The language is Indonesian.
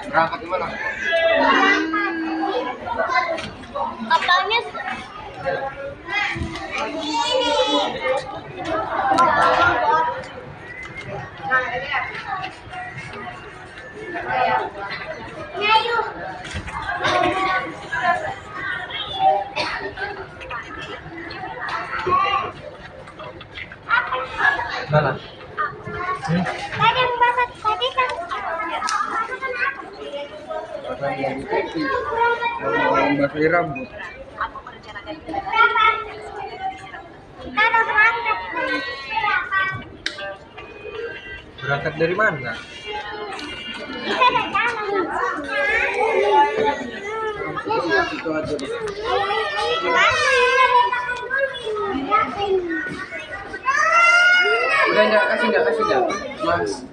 Berangkat gimana? Kapalnya Mana? tadi yang masak tadi kan Bakli rambut. kita udah berangkat. Berangkat dari mana? Kita udah jalan. Itu aja. Udah enggak kasih enggak? Mas.